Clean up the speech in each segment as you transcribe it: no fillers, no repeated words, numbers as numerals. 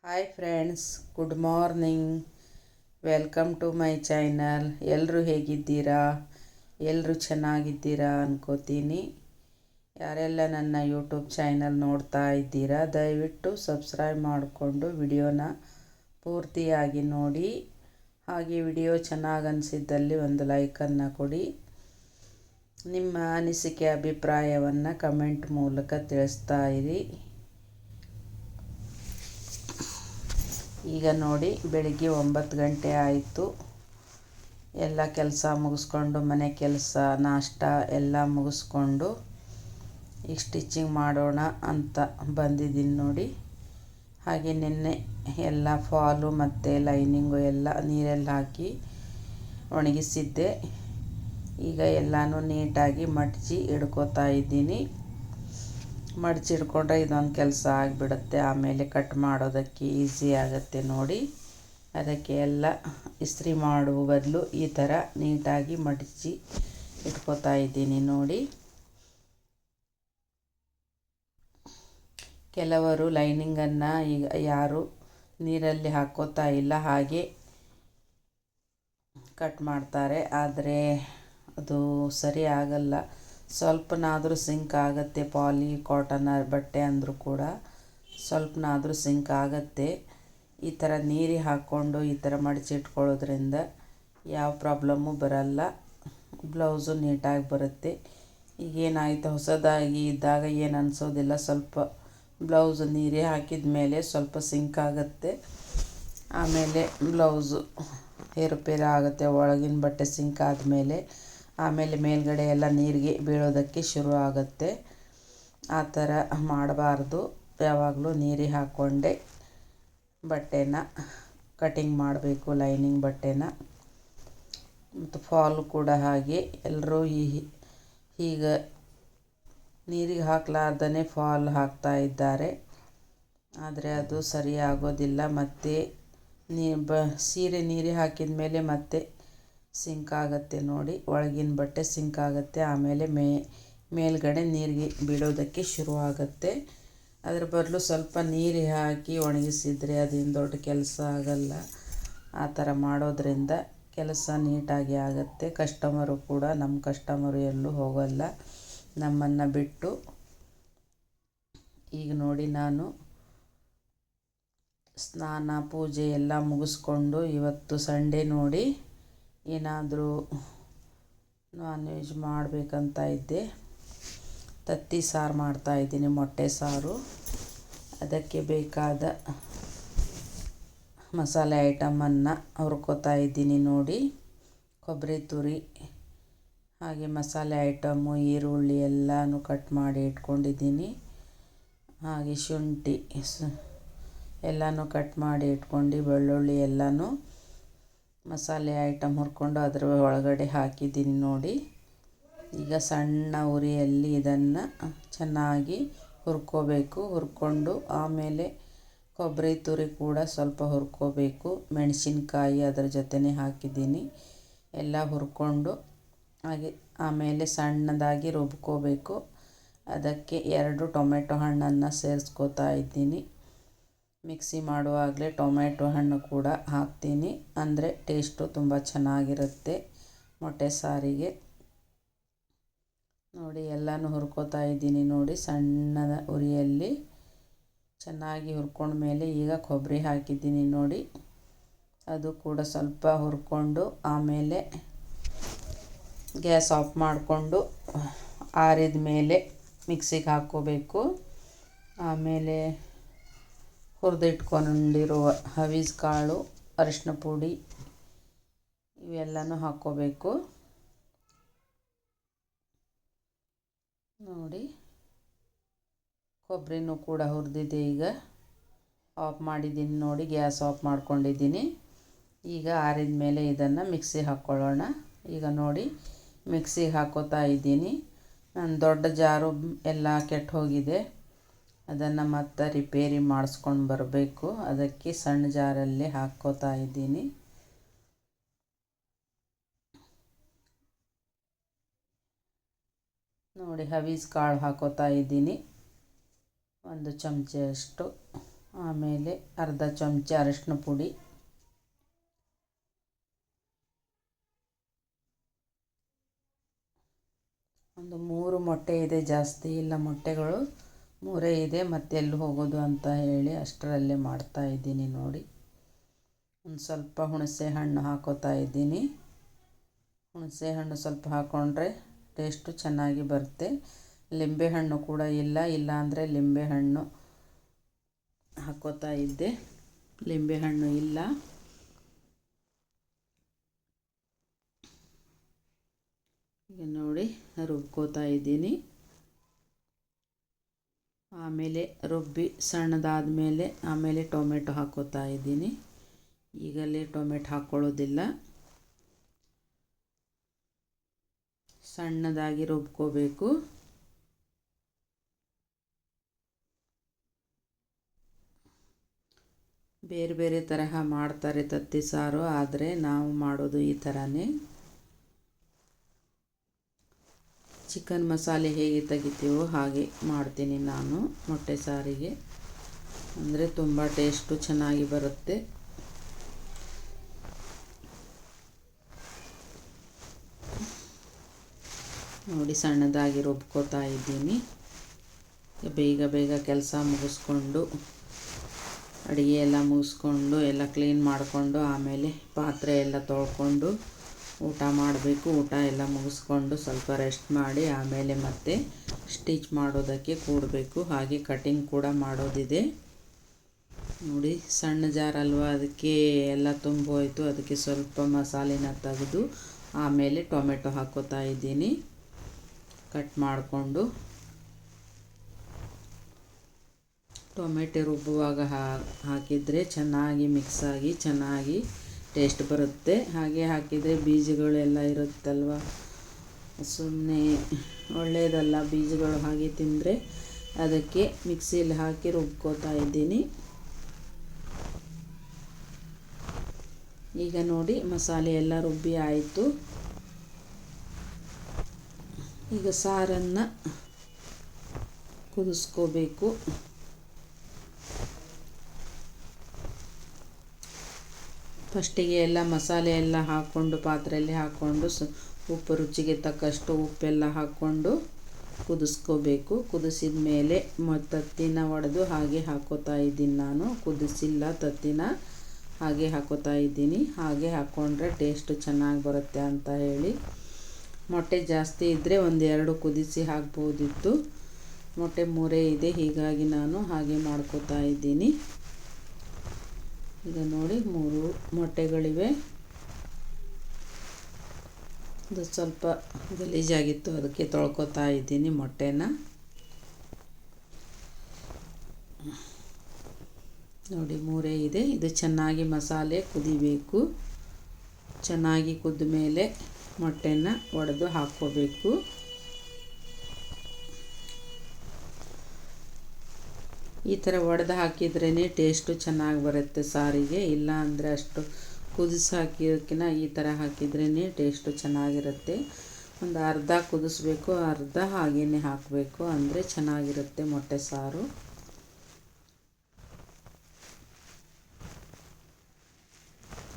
Hi friends, good morning. Welcome to my channel. ಎಲ್ಲರೂ ಹೇಗಿದ್ದೀರಾ? ಎಲ್ಲರೂ ಚೆನ್ನಾಗಿದ್ದೀರಾ ಅನ್ಕೋತೀನಿ. ಯಾರೆಲ್ಲ ನನ್ನ ಯೂಟ್ಯೂಬ್ ಚಾನಲ್ ನೋಡ್ತಾ ಇದ್ದೀರಾ, ದಯವಿಟ್ಟು ಸಬ್ಸ್ಕ್ರೈಬ್ ಮಾಡಿಕೊಂಡು ವಿಡಿಯೋನ ಪೂರ್ತಿಯಾಗಿ ನೋಡಿ. ಹಾಗೆ ವಿಡಿಯೋ ಚೆನ್ನಾಗಿ ಅನಿಸಿದ್ದಲ್ಲಿ ಒಂದು ಲೈಕನ್ನು ಕೊಡಿ. ನಿಮ್ಮ ಅನಿಸಿಕೆ ಅಭಿಪ್ರಾಯವನ್ನು ಕಮೆಂಟ್ ಮೂಲಕ ತಿಳಿಸ್ತಾ ಇರಿ. ಈಗ ನೋಡಿ, ಬೆಳಿಗ್ಗೆ 9 ಗಂಟೆ ಆಯಿತು. ಎಲ್ಲ ಕೆಲಸ ಮುಗಿಸ್ಕೊಂಡು, ಮನೆ ಕೆಲಸ, ನಾಷ್ಟ ಎಲ್ಲ ಮುಗಿಸ್ಕೊಂಡು ಈಗ ಸ್ಟಿಚಿಂಗ್ ಮಾಡೋಣ ಅಂತ ಬಂದಿದ್ದೀನಿ ನೋಡಿ. ಹಾಗೆ ನಿನ್ನೆ ಎಲ್ಲ ಫಾಲು ಮತ್ತು ಲೈನಿಂಗು ಎಲ್ಲ ನೀರಲ್ಲಿ ಹಾಕಿ ಒಣಗಿಸಿದ್ದೆ. ಈಗ ಎಲ್ಲನೂ ನೀಟಾಗಿ ಮಡಚಿ ಇಡ್ಕೋತಾ ಇದ್ದೀನಿ. ಮಡಚಿಡ್ಕೊಂಡ್ರೆ ಇದೊಂದು ಕೆಲಸ ಆಗಿಬಿಡುತ್ತೆ. ಆಮೇಲೆ ಕಟ್ ಮಾಡೋದಕ್ಕೆ ಈಸಿ ಆಗುತ್ತೆ ನೋಡಿ. ಅದಕ್ಕೆ ಎಲ್ಲ ಇಸ್ತ್ರಿ ಮಾಡುವ ಬದಲು ಈ ಥರ ನೀಟಾಗಿ ಮಡಚಿ ಇಟ್ಕೋತಾ ಇದ್ದೀನಿ ನೋಡಿ. ಕೆಲವರು ಲೈನಿಂಗನ್ನು ಈಗ ಯಾರು ನೀರಲ್ಲಿ ಹಾಕ್ಕೋತಾ ಇಲ್ಲ, ಹಾಗೆ ಕಟ್ ಮಾಡ್ತಾರೆ. ಆದರೆ ಅದು ಸರಿ ಆಗಲ್ಲ. ಸ್ವಲ್ಪನಾದರೂ ಸಿಂಕ್ ಆಗುತ್ತೆ. ಪಾಲಿ ಕಾಟನ್ ಬಟ್ಟೆ ಅಂದರೂ ಕೂಡ ಸ್ವಲ್ಪನಾದರೂ ಸಿಂಕ್ ಆಗುತ್ತೆ. ಈ ಥರ ನೀರಿಗೆ ಹಾಕ್ಕೊಂಡು ಈ ಥರ ಮಡಚಿಟ್ಕೊಳ್ಳೋದ್ರಿಂದ ಯಾವ ಪ್ರಾಬ್ಲಮ್ಮು ಬರಲ್ಲ. ಬ್ಲೌಸು ನೀಟಾಗಿ ಬರುತ್ತೆ. ಈಗೇನಾಯಿತು, ಹೊಸದಾಗಿ ಇದ್ದಾಗ ಏನು ಅನಿಸೋದಿಲ್ಲ. ಸ್ವಲ್ಪ ಬ್ಲೌಸು ನೀರಿಗೆ ಹಾಕಿದ ಮೇಲೆ ಸ್ವಲ್ಪ ಸಿಂಕ್ ಆಗುತ್ತೆ. ಆಮೇಲೆ ಬ್ಲೌಸು ಏರುಪೇರು ಆಗುತ್ತೆ. ಒಳಗಿನ ಬಟ್ಟೆ ಸಿಂಕ್ ಆದಮೇಲೆ ಆಮೇಲೆ ಮೇಲ್ಗಡೆ ಎಲ್ಲ ನೀರಿಗೆ ಬೀಳೋದಕ್ಕೆ ಶುರು ಆಗುತ್ತೆ. ಆ ಥರ ಮಾಡಬಾರ್ದು. ಯಾವಾಗಲೂ ನೀರಿಗೆ ಹಾಕ್ಕೊಂಡೆ ಬಟ್ಟೆನ ಕಟಿಂಗ್ ಮಾಡಬೇಕು, ಲೈನಿಂಗ್ ಬಟ್ಟೆನ. ಮತ್ತು ಫಾಲು ಕೂಡ ಹಾಗೆ. ಎಲ್ಲರೂ ಈಗ ನೀರಿಗೆ ಹಾಕಲಾರ್ದೇ ಫಾಲ್ ಹಾಕ್ತಾ ಇದ್ದಾರೆ. ಆದರೆ ಅದು ಸರಿ ಆಗೋದಿಲ್ಲ. ಮತ್ತು ಸೀರೆ ನೀರಿಗೆ ಹಾಕಿದ ಮೇಲೆ ಮತ್ತೆ ಸಿಂಕ್ ಆಗುತ್ತೆ ನೋಡಿ. ಒಳಗಿನ ಬಟ್ಟೆ ಸಿಂಕ್ ಆಗುತ್ತೆ. ಆಮೇಲೆ ಮೇಲ್ಗಡೆ ನೀರಿಗೆ ಬೀಳೋದಕ್ಕೆ ಶುರು ಆಗುತ್ತೆ. ಅದ್ರ ಬದಲು ಸ್ವಲ್ಪ ನೀರಿಗೆ ಹಾಕಿ ಒಣಗಿಸಿದರೆ ಅದೇನು ದೊಡ್ಡ ಕೆಲಸ ಆಗಲ್ಲ. ಆ ಥರ ಮಾಡೋದ್ರಿಂದ ಕೆಲಸ ನೀಟಾಗಿ ಆಗುತ್ತೆ. ಕಸ್ಟಮರು ಕೂಡ, ನಮ್ಮ ಕಸ್ಟಮರು ಎಲ್ಲೂ ಹೋಗಲ್ಲ ನಮ್ಮನ್ನು ಬಿಟ್ಟು. ಈಗ ನೋಡಿ, ನಾನು ಸ್ನಾನ ಪೂಜೆ ಎಲ್ಲ ಮುಗಿಸ್ಕೊಂಡು, ಇವತ್ತು ಸಂಡೇ ನೋಡಿ, ಏನಾದರೂ ನಾನ್ ವೆಜ್ ಮಾಡಬೇಕಂತ ಇದ್ದೆ. ತತ್ತಿ ಸಾರು ಮಾಡ್ತಾಯಿದ್ದೀನಿ, ಮೊಟ್ಟೆ ಸಾರು. ಅದಕ್ಕೆ ಬೇಕಾದ ಮಸಾಲೆ ಐಟಮನ್ನು ಹುರ್ಕೋತಾ ಇದ್ದೀನಿ ನೋಡಿ. ಕೊಬ್ಬರಿ ತುರಿ, ಹಾಗೆ ಮಸಾಲೆ ಐಟಮು, ಈರುಳ್ಳಿ ಎಲ್ಲನೂ ಕಟ್ ಮಾಡಿ ಇಟ್ಕೊಂಡಿದ್ದೀನಿ. ಹಾಗೆ ಶುಂಠಿ ಎಲ್ಲನೂ ಕಟ್ ಮಾಡಿ ಇಟ್ಕೊಂಡು, ಬೆಳ್ಳುಳ್ಳಿ ಎಲ್ಲನೂ ಮಸಾಲೆ ಐಟಮ್ ಹುರ್ಕೊಂಡು ಅದರ ಒಳಗಡೆ ಹಾಕಿದ್ದೀನಿ ನೋಡಿ. ಈಗ ಸಣ್ಣ ಉರಿಯಲ್ಲಿ ಇದನ್ನು ಚೆನ್ನಾಗಿ ಹುರ್ಕೋಬೇಕು. ಹುರ್ಕೊಂಡು ಆಮೇಲೆ ಕೊಬ್ಬರಿ ತುರಿ ಕೂಡ ಸ್ವಲ್ಪ ಹುರ್ಕೋಬೇಕು. ಮೆಣಸಿನ್ಕಾಯಿ ಅದರ ಜೊತೆನೇ ಹಾಕಿದ್ದೀನಿ. ಎಲ್ಲ ಹುರ್ಕೊಂಡು ಹಾಗೆ ಆಮೇಲೆ ಸಣ್ಣದಾಗಿ ರುಬ್ಕೋಬೇಕು. ಅದಕ್ಕೆ 2 ಟೊಮೆಟೊ ಹಣ್ಣನ್ನು ಸೇರಿಸ್ಕೋತಾ ಇದ್ದೀನಿ. ಮಿಕ್ಸಿ ಮಾಡುವಾಗಲೇ ಟೊಮೆಟೊ ಹಣ್ಣು ಕೂಡ ಹಾಕ್ತೀನಿ, ಅಂದರೆ ಟೇಸ್ಟು ತುಂಬ ಚೆನ್ನಾಗಿರುತ್ತೆ ಮೊಟ್ಟೆ ಸಾರಿಗೆ. ನೋಡಿ, ಎಲ್ಲನೂ ಹುರ್ಕೋತಾ ಇದ್ದೀನಿ ನೋಡಿ. ಸಣ್ಣದ ಉರಿಯಲ್ಲಿ ಚೆನ್ನಾಗಿ ಹುರ್ಕೊಂಡ್ಮೇಲೆ ಈಗ ಕೊಬ್ಬರಿ ಹಾಕಿದ್ದೀನಿ ನೋಡಿ. ಅದು ಕೂಡ ಸ್ವಲ್ಪ ಹುರ್ಕೊಂಡು ಆಮೇಲೆ ಗ್ಯಾಸ್ ಆಫ್ ಮಾಡಿಕೊಂಡು ಆರಿದ ಮೇಲೆ ಮಿಕ್ಸಿಗೆ ಹಾಕ್ಕೋಬೇಕು. ಆಮೇಲೆ ಹುರಿದಿಟ್ಕೊಂಡಿರುವ ಹವೀಸ್ ಕಾಳು, ಅರಿಶಿನ ಪುಡಿ ಇವೆಲ್ಲನೂ ಹಾಕ್ಕೋಬೇಕು ನೋಡಿ. ಕೊಬ್ಬರಿನೂ ಕೂಡ ಹುರಿದಿದೆ. ಈಗ ಆಫ್ ಮಾಡಿದ್ದೀನಿ ನೋಡಿ, ಗ್ಯಾಸ್ ಆಫ್ ಮಾಡ್ಕೊಂಡಿದ್ದೀನಿ. ಈಗ ಆರಿದ ಮೇಲೆ ಇದನ್ನು ಮಿಕ್ಸಿಗೆ ಹಾಕ್ಕೊಳ್ಳೋಣ. ಈಗ ನೋಡಿ, ಮಿಕ್ಸಿಗೆ ಹಾಕ್ಕೋತಾ ಇದ್ದೀನಿ. ನನ್ನ ದೊಡ್ಡ ಜಾರು ಎಲ್ಲ ಕೆಟ್ಟು ಹೋಗಿದೆ. ಅದನ್ನು ಮತ್ತೆ ರಿಪೇರಿ ಮಾಡಿಸ್ಕೊಂಡು ಬರಬೇಕು. ಅದಕ್ಕೆ ಸಣ್ಣ ಜಾರಲ್ಲೇ ಹಾಕ್ಕೋತಾ ಇದ್ದೀನಿ ನೋಡಿ. ಹವೀಸ್ ಕಾಳು ಹಾಕ್ಕೋತಾ ಇದ್ದೀನಿ, 1 ಚಮಚೆಯಷ್ಟು. ಆಮೇಲೆ ಅರ್ಧ ಚಮಚ ಅರಿಶಿನ ಪುಡಿ, ಒಂದು 3 ಮೊಟ್ಟೆ ಇದೆ, ಜಾಸ್ತಿ ಇಲ್ಲ ಮೊಟ್ಟೆಗಳು 3 ಇದೆ, ಮತ್ತೆಲ್ಲಿ ಹೋಗೋದು ಅಂತ ಹೇಳಿ ಅಷ್ಟರಲ್ಲೇ ಮಾಡ್ತಾಯಿದ್ದೀನಿ ನೋಡಿ. ಒಂದು ಸ್ವಲ್ಪ ಹುಣಸೆ ಹಣ್ಣು ಹಾಕೋತಾ ಇದ್ದೀನಿ. ಹುಣಸೆ ಹಣ್ಣು ಸ್ವಲ್ಪ ಹಾಕ್ಕೊಂಡ್ರೆ ಟೇಸ್ಟು ಚೆನ್ನಾಗಿ ಬರುತ್ತೆ. ಲಿಂಬೆಹಣ್ಣು ಕೂಡ ಇಲ್ಲ ಅಂದರೆ ಲಿಂಬೆಹಣ್ಣು ಹಾಕ್ಕೋತಾ ಇದ್ದೆ, ಲಿಂಬೆಹಣ್ಣು ಇಲ್ಲ. ಈಗ ನೋಡಿ ರುಬ್ಕೋತಾ ಇದ್ದೀನಿ. ಆಮೇಲೆ ರುಬ್ಬಿ ಸಣ್ಣದಾದ ಮೇಲೆ ಆಮೇಲೆ ಟೊಮೆಟೊ ಹಾಕ್ಕೋತಾ ಇದ್ದೀನಿ. ಈಗಲೇ ಟೊಮೆಟೊ ಹಾಕ್ಕೊಳ್ಳೋದಿಲ್ಲ, ಸಣ್ಣದಾಗಿ ರುಬ್ಕೋಬೇಕು. ಬೇರೆ ಬೇರೆ ತರಹ ಮಾಡ್ತಾರೆ ತತ್ತಿ ಸಾರು, ಆದರೆ ನಾವು ಮಾಡೋದು ಈ ಥರನೇ. ಚಿಕನ್ ಮಸಾಲೆ ಹೇಗೆ ತೆಗಿತೀವೋ ಹಾಗೆ ಮಾಡ್ತೀನಿ ನಾನು ಮೊಟ್ಟೆ ಸಾರಿಗೆ, ಅಂದರೆ ತುಂಬ ಟೇಸ್ಟು ಚೆನ್ನಾಗಿ ಬರುತ್ತೆ. ನೋಡಿ ಸಣ್ಣದಾಗಿ ರುಬ್ಕೋತಾ ಇದ್ದೀನಿ. ಬೇಗ ಬೇಗ ಕೆಲಸ ಮುಗಿಸ್ಕೊಂಡು, ಅಡುಗೆ ಎಲ್ಲ ಮುಗಿಸ್ಕೊಂಡು ಎಲ್ಲ ಕ್ಲೀನ್ ಮಾಡಿಕೊಂಡು ಆಮೇಲೆ ಪಾತ್ರೆ ಎಲ್ಲ ತೊಳ್ಕೊಂಡು ಊಟ ಮಾಡಬೇಕು. ಊಟ ಎಲ್ಲ ಮುಗಿಸ್ಕೊಂಡು ಸ್ವಲ್ಪ ರೆಸ್ಟ್ ಮಾಡಿ ಆಮೇಲೆ ಮತ್ತೆ ಸ್ಟಿಚ್ ಮಾಡೋದಕ್ಕೆ ಕೂಡಬೇಕು. ಹಾಗೆ ಕಟಿಂಗ್ ಕೂಡ ಮಾಡೋದಿದೆ. ನೋಡಿ ಸಣ್ಣ ಜಾರ್ ಅಲ್ವಾ, ಅದಕ್ಕೆ ಎಲ್ಲ ತುಂಬೋಯ್ತು. ಅದಕ್ಕೆ ಸ್ವಲ್ಪ ಮಸಾಲೆನ ತೆಗೆದು ಆಮೇಲೆ ಟೊಮೆಟೊ ಹಾಕ್ಕೋತಾ ಇದ್ದೀನಿ ಕಟ್ ಮಾಡಿಕೊಂಡು. ಟೊಮೆಟೊ ರುಬ್ಬುವಾಗ ಹಾಕಿದರೆ ಚೆನ್ನಾಗಿ ಮಿಕ್ಸಾಗಿ ಚೆನ್ನಾಗಿ ಟೇಸ್ಟ್ ಬರುತ್ತೆ. ಹಾಗೆ ಹಾಕಿದರೆ ಬೀಜಗಳೆಲ್ಲ ಇರುತ್ತಲ್ವ, ಸುಮ್ಮನೆ ಒಳ್ಳೆಯದಲ್ಲ ಬೀಜಗಳು ಹಾಗೆ ತಿಂದರೆ. ಅದಕ್ಕೆ ಮಿಕ್ಸಿಯಲ್ಲಿ ಹಾಕಿ ರುಬ್ಕೋತಾ ಇದ್ದೀನಿ. ಈಗ ನೋಡಿ ಮಸಾಲೆ ಎಲ್ಲ ರುಬ್ಬಿ ಆಯಿತು. ಈಗ ಸಾರನ್ನು ಕುದಿಸ್ಕೋಬೇಕು. ಫಸ್ಟಿಗೆ ಎಲ್ಲ ಮಸಾಲೆ ಎಲ್ಲ ಹಾಕ್ಕೊಂಡು ಪಾತ್ರೆಯಲ್ಲಿ ಹಾಕ್ಕೊಂಡು ಉಪ್ಪು ರುಚಿಗೆ ತಕ್ಕಷ್ಟು ಉಪ್ಪೆಲ್ಲ ಹಾಕ್ಕೊಂಡು ಕುದಿಸ್ಕೋಬೇಕು. ಕುದಿಸಿದ ಮೇಲೆ ತತ್ತಿನ ಒಡೆದು ಹಾಗೆ ಹಾಕ್ಕೋತಾ ಇದ್ದೀನಿ ನಾನು. ಕುದಿಸಿಲ್ಲ ತತ್ತಿನ, ಹಾಗೆ ಹಾಕ್ಕೋತಾ ಇದ್ದೀನಿ. ಹಾಗೆ ಹಾಕ್ಕೊಂಡ್ರೆ ಟೇಸ್ಟು ಚೆನ್ನಾಗಿ ಬರುತ್ತೆ ಅಂತ ಹೇಳಿ. ಮೊಟ್ಟೆ ಜಾಸ್ತಿ ಇದ್ದರೆ 1-2 ಕುದಿಸಿ ಹಾಕ್ಬೋದಿತ್ತು. ಮೊಟ್ಟೆ 3 ಇದೆ, ಹೀಗಾಗಿ ನಾನು ಹಾಗೆ ಮಾಡ್ಕೋತಾ ಇದ್ದೀನಿ. ಈಗ ನೋಡಿ 3 ಮೊಟ್ಟೆಗಳಿವೆ. ಇದು ಸ್ವಲ್ಪ ಗಲೀಜಾಗಿತ್ತು, ಅದಕ್ಕೆ ತೊಳ್ಕೊತಾ ಇದ್ದೀನಿ ಮೊಟ್ಟೆನ. ನೋಡಿ 3 ಇದೆ. ಇದು ಚೆನ್ನಾಗಿ ಮಸಾಲೆ ಕುದಿಬೇಕು. ಚೆನ್ನಾಗಿ ಕುದ್ದ ಮೇಲೆ ಮೊಟ್ಟೆನ ಒಡೆದು ಹಾಕ್ಕೋಬೇಕು. ಈ ಥರ ಒಡೆದು ಹಾಕಿದ್ರೇ ಟೇಸ್ಟು ಚೆನ್ನಾಗಿ ಬರುತ್ತೆ ಸಾರಿಗೆ. ಇಲ್ಲ ಅಂದರೆ ಅಷ್ಟು ಕುದಿಸಿ ಹಾಕಿಯೋಕ್ಕಿಂತ ಈ ಥರ ಹಾಕಿದ್ರೇ ಟೇಸ್ಟು ಚೆನ್ನಾಗಿರುತ್ತೆ. ಒಂದು ಅರ್ಧ ಕುದಿಸ್ಬೇಕು, ಅರ್ಧ ಹಾಗೇ ಹಾಕಬೇಕು, ಅಂದರೆ ಚೆನ್ನಾಗಿರುತ್ತೆ ಮೊಟ್ಟೆ ಸಾರು.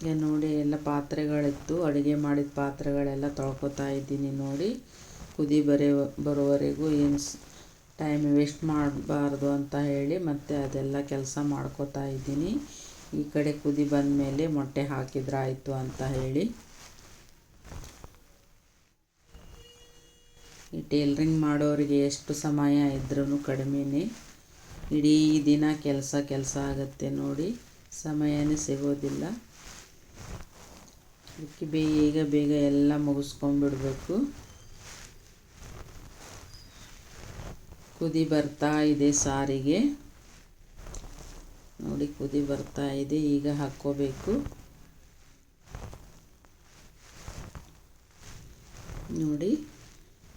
ಈಗ ನೋಡಿ ಎಲ್ಲ ಪಾತ್ರೆಗಳಿತ್ತು, ಅಡುಗೆ ಮಾಡಿದ ಪಾತ್ರೆಗಳೆಲ್ಲ ತೊಳ್ಕೊತಾ ಇದ್ದೀನಿ ನೋಡಿ. ಕುದಿ ಬರೋವರೆಗೂ ಏನು ಟೈಮ್ ವೇಸ್ಟ್ ಮಾಡಬಾರ್ದು ಅಂತ ಹೇಳಿ ಮತ್ತೆ ಅದೆಲ್ಲ ಕೆಲಸ ಮಾಡ್ಕೋತಾ ಇದ್ದೀನಿ. ಈ ಕಡೆ ಕುದಿ ಬಂದ ಮೇಲೆ ಮೊಟ್ಟೆ ಹಾಕಿದ್ರಾಯಿತು ಅಂತ ಹೇಳಿ. ಈ ಟೇಲ್ರಿಂಗ್ ಮಾಡೋರಿಗೆ ಎಷ್ಟು ಸಮಯ ಇದ್ರೂ ಕಡಿಮೆನೇ. ಇಡೀ ದಿನ ಕೆಲಸ ಆಗುತ್ತೆ ನೋಡಿ, ಸಮಯನೇ ಸಿಗೋದಿಲ್ಲ. ಅದಕ್ಕೆ ಬೇಗ ಎಲ್ಲ ಮುಗಿಸ್ಕೊಂಡ್ಬಿಡ್ಬೇಕು. ಕುದಿ ಬರ್ತಾ ಇದೆ ಸಾರಿಗೆ, ನೋಡಿ ಕುದಿ ಬರ್ತಾ ಇದೆ. ಈಗ ಹಾಕ್ಕೋಬೇಕು. ನೋಡಿ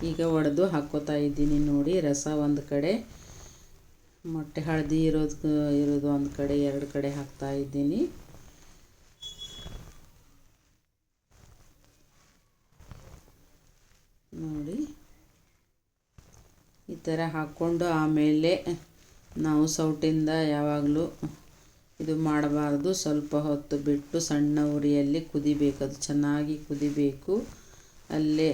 ಈಗ ಒಡೆದು ಹಾಕ್ಕೋತಾ ಇದ್ದೀನಿ ನೋಡಿ. ರಸ ಒಂದು ಕಡೆ, ಮೊಟ್ಟೆ ಹಳದಿ ಇರೋದು ಒಂದು ಕಡೆ, 2 ಕಡೆ ಹಾಕ್ತಾ ಇದ್ದೀನಿ. ನೋಡಿ ಈ ಥರ ಹಾಕ್ಕೊಂಡು ಆಮೇಲೆ ನಾವು ಸೌಟಿಂದ ಯಾವಾಗಲೂ ಇದು ಮಾಡಬಾರ್ದು. ಸ್ವಲ್ಪ ಹೊತ್ತು ಬಿಟ್ಟು ಸಣ್ಣ ಉರಿಯಲ್ಲಿ ಕುದಿಬೇಕು, ಅದು ಚೆನ್ನಾಗಿ ಕುದಿಬೇಕು. ಅಲ್ಲೇ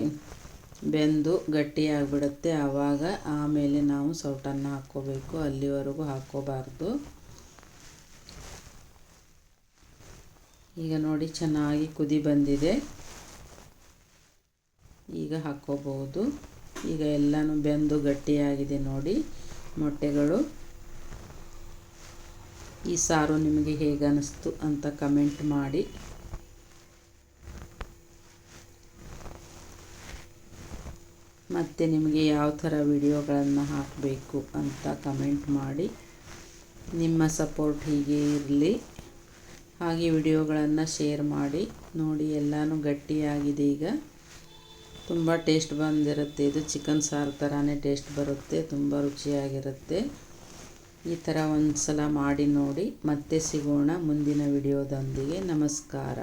ಬೆಂದು ಗಟ್ಟಿಯಾಗಿಬಿಡುತ್ತೆ. ಆವಾಗ ಆಮೇಲೆ ನಾವು ಸೌಟನ್ನು ಹಾಕ್ಕೋಬೇಕು, ಅಲ್ಲಿವರೆಗೂ ಹಾಕ್ಕೋಬಾರ್ದು. ಈಗ ನೋಡಿ ಚೆನ್ನಾಗಿ ಕುದಿ ಬಂದಿದೆ, ಈಗ ಹಾಕ್ಕೋಬಹುದು. ಈಗ ಎಲ್ಲನೂ ಬೆಂದು ಗಟ್ಟಿಯಾಗಿದೆ ನೋಡಿ ಮೊಟ್ಟೆಗಳು. ಈ ಸಾರು ನಿಮಗೆ ಹೇಗೆ ಅನ್ನಿಸ್ತು ಅಂತ ಕಮೆಂಟ್ ಮಾಡಿ. ಮತ್ತು ನಿಮಗೆ ಯಾವ ಥರ ವಿಡಿಯೋಗಳನ್ನು ಹಾಕಬೇಕು ಅಂತ ಕಮೆಂಟ್ ಮಾಡಿ. ನಿಮ್ಮ ಸಪೋರ್ಟ್ ಹೀಗೆ ಇರಲಿ. ಹಾಗೆ ವಿಡಿಯೋಗಳನ್ನು ಶೇರ್ ಮಾಡಿ. ನೋಡಿ ಎಲ್ಲನೂ ಗಟ್ಟಿಯಾಗಿದೆ. ಈಗ ತುಂಬ ಟೇಸ್ಟ್ ಬಂದಿರುತ್ತೆ. ಇದು ಚಿಕನ್ ಸಾರು ಥರನೇ ಟೇಸ್ಟ್ ಬರುತ್ತೆ, ತುಂಬ ರುಚಿಯಾಗಿರುತ್ತೆ. ಈ ಥರ ಒಂದು ಸಲ ಮಾಡಿ ನೋಡಿ. ಮತ್ತೆ ಸಿಗೋಣ ಮುಂದಿನ ವಿಡಿಯೋದೊಂದಿಗೆ. ನಮಸ್ಕಾರ.